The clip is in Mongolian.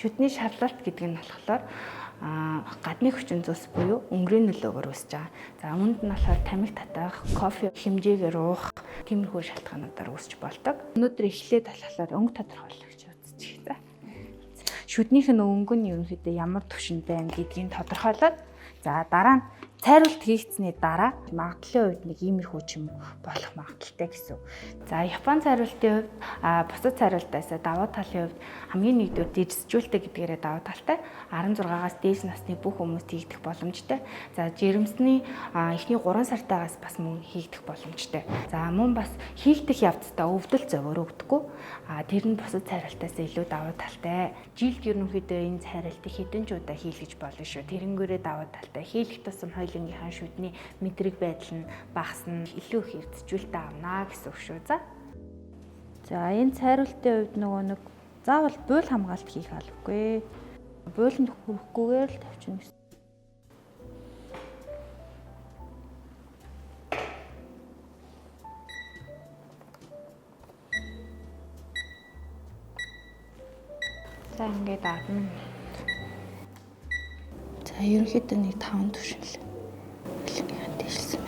Шүдний шарлалт гэдэг нь болохоор гадны хүчин зүйлс буюу өнгөрийн нөлөөгөөр үүсэж байгаа. За үүнд нь болохоор тамхи татах, кофе хэмжээгээр уух тиймэрхүү шалтгаануудаар үүсч болдог. Өнөөдөр эхлээд болохоор өнгө тодорхойлогч үзчих та. Шүднийх нь өнгө нь ерөнхийдөө ямар түвшинд байна гэдгийг тодорхойлоод за дараа нь цайруулалт хийгдсэний дараа магадлалын хувьд нэг иймэрхүү ч юм болох магадaltaй гэсэн. За Японы цайруулалтын хувьд бусад цайруулалтаас давуу талын хувьд хамгийн нэгдүгээр дэжсжүүлэлт гэдгээрээ давуу талтай 16-аас дээш насны бүх хүмүүст хийгдэх боломжтой. За жирэмсний эхний 3 сартаагаас бас мөн хийгдэх боломжтой. За мөн бас хийгдэх явцдаа өвдөл зовөр өгдөггүй. Тэр нь бусад цайруулалтаас илүү давуу талтай. Жилд ерөнхийдөө энэ цайруулалтыг хэдэн ч удаа хийлгэж болно шүү. Тэрэнгээрээ давуу талтай. Хийлгэх тусам хоёулынхаа шүдний мэдрэг байдал нь багасна, илүү их эрдэжүүлэлт авна гэсэн үг шүү. За энэ цайруулалтын хувьд нөгөө нэг заавал буйл хамгаалт хийх албагүй. Буйланд хүрэхгүйгээр л тавьчихна гэсэн. За ингээд авна. За ерөнхийдөө нэг 5 түвшин л. Хэлгийн дэвшилсэн.